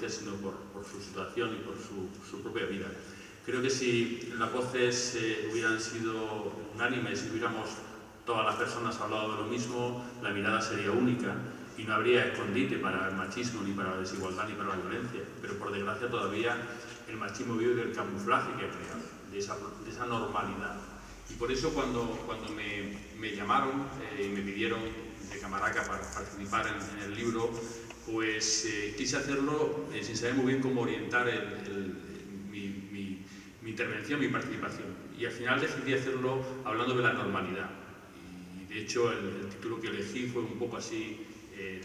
sino por su situación y por su propia vida. Creo que si las voces hubieran sido unánimes, si hubiéramos todas las personas hablado de lo mismo, la mirada sería única y no habría escondite para el machismo, ni para la desigualdad, ni para la violencia. Pero por desgracia todavía el machismo vive del camuflaje que ha creado, de esa normalidad. Y por eso cuando me llamaron y me pidieron de Camaraca para participar en el libro, pues quise hacerlo sin saber muy bien cómo orientar mi intervención, mi participación. Y al final decidí hacerlo hablando de la normalidad. Y de hecho el título que elegí fue un poco así,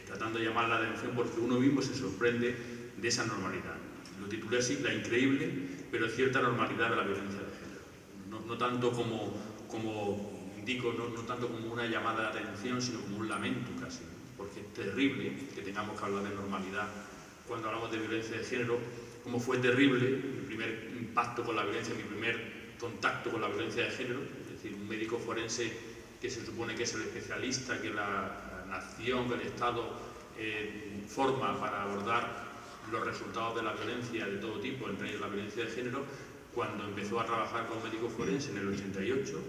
tratando de llamar la atención porque uno mismo se sorprende de esa normalidad. Lo titulé así, la increíble pero cierta normalidad de la violencia de género. No tanto como indico, no tanto como una llamada de atención, sino como un lamento casi, porque es terrible que tengamos que hablar de normalidad cuando hablamos de violencia de género, como fue terrible mi primer impacto con la violencia, mi primer contacto con la violencia de género, es decir, un médico forense que se supone que es el especialista que la nación, que el Estado forma para abordar los resultados de la violencia de todo tipo, entre ellos la violencia de género, cuando empezó a trabajar como médico forense en el 88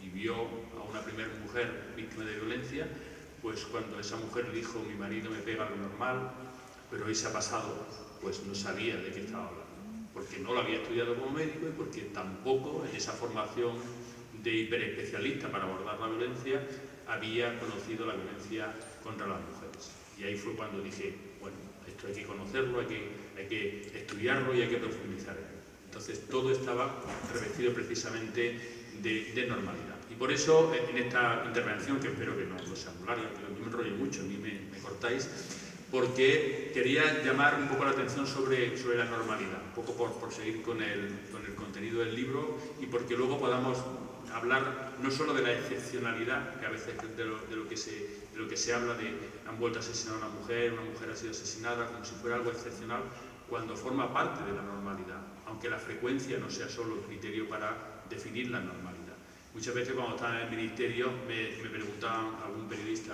y vio a una primera mujer víctima de violencia, pues cuando esa mujer le dijo, mi marido me pega lo normal, pero hoy se ha pasado, pues no sabía de qué estaba hablando, porque no lo había estudiado como médico y porque tampoco en esa formación de hiperespecialista para abordar la violencia había conocido la violencia contra las mujeres. Y ahí fue cuando dije, bueno, esto hay que conocerlo, hay que estudiarlo y hay que profundizar en él. Entonces todo estaba revestido precisamente de normalidad. Y por eso en esta intervención, que espero que no sea muy larga, pero yo me enrollo mucho, a mí me cortáis, porque quería llamar un poco la atención sobre la normalidad, un poco por seguir con el contenido del libro y porque luego podamos hablar no solo de la excepcionalidad, que a veces de lo que se habla de han vuelto a asesinar a una mujer ha sido asesinada, como si fuera algo excepcional, cuando forma parte de la normalidad, aunque la frecuencia no sea solo el criterio para definir la normalidad. Muchas veces cuando estaba en el ministerio me preguntaban algún periodista,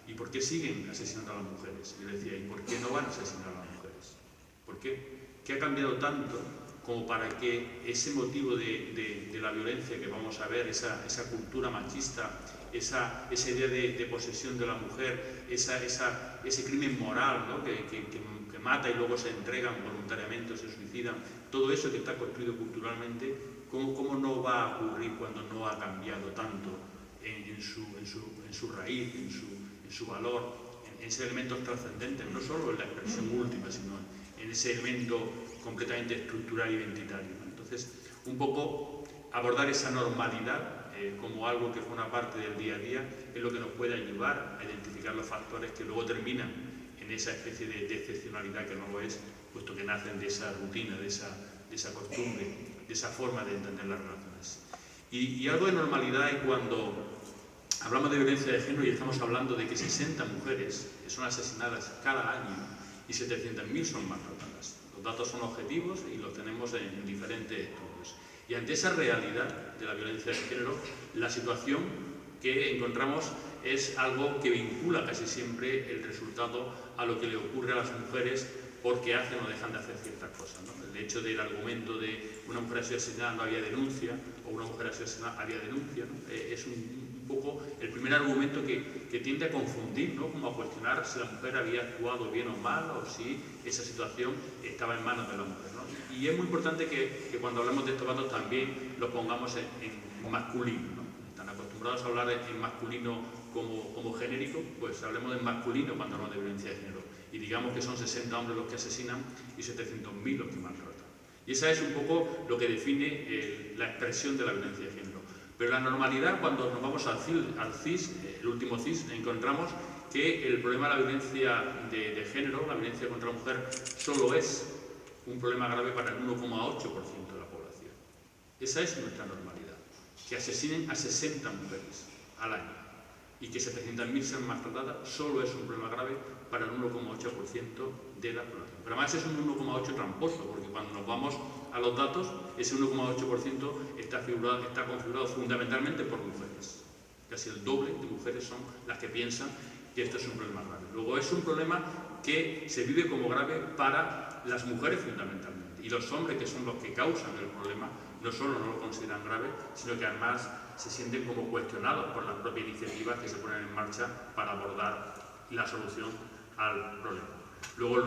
¿y por qué siguen asesinando a las mujeres? Y yo decía, ¿y por qué no van a asesinar a las mujeres? ¿Por qué? ¿Qué ha cambiado tanto como para que ese motivo de la violencia que vamos a ver, esa cultura machista, esa idea de posesión de la mujer, ese crimen moral, ¿no? que mata y luego se entregan voluntariamente o se suicidan, todo eso que está construido culturalmente, ¿cómo no va a ocurrir cuando no ha cambiado tanto en su raíz, en su valor, en ese elemento trascendente, no solo en la expresión última, sino en ese elemento completamente estructural e identitario? Entonces, un poco abordar esa normalidad como algo que forma parte del día a día es lo que nos puede ayudar a identificar los factores que luego terminan en esa especie de excepcionalidad que no lo es, puesto que nacen de esa rutina, de esa costumbre, de esa forma de entender las relaciones. Y algo de normalidad es cuando hablamos de violencia de género y estamos hablando de que 60 mujeres son asesinadas cada año y 700.000 son maltratadas. Los datos son objetivos y los tenemos en diferentes estudios. Y ante esa realidad de la violencia de género, la situación que encontramos es algo que vincula casi siempre el resultado a lo que le ocurre a las mujeres porque hacen o dejan de hacer ciertas cosas, ¿no? El hecho del argumento de una mujer ha sido asesinada, no había denuncia, o una mujer ha sido asesinada, había denuncia, ¿no? Es un poco el primer argumento que tiende a confundir, ¿no? Como a cuestionar si la mujer había actuado bien o mal, o si esa situación estaba en manos de la mujer, ¿no? Y es muy importante que cuando hablamos de estos datos también los pongamos en masculino, ¿no? Están acostumbrados a hablar en masculino como genérico, pues hablemos en masculino cuando hablamos de violencia de género. Y digamos que son 60 hombres los que asesinan y 700.000 los que maltratan. Y esa es un poco lo que define la expresión de la violencia de género. Pero la normalidad, cuando nos vamos al CIS, el último CIS, encontramos que el problema de la violencia de género, la violencia contra la mujer, solo es un problema grave para el 1,8% de la población. Esa es nuestra normalidad, que asesinen a 60 mujeres al año y que 700.000 sean maltratadas, solo es un problema grave para el 1,8% de la población. Pero además es un 1,8 tramposo, porque cuando nos vamos a los datos, ese 1,8% está configurado fundamentalmente por mujeres. Casi el doble de mujeres son las que piensan que esto es un problema grave. Luego es un problema que se vive como grave para las mujeres fundamentalmente. Y los hombres, que son los que causan el problema, no solo no lo consideran grave, sino que además se sienten como cuestionados por las propias iniciativas que se ponen en marcha para abordar la solución al problema. Luego,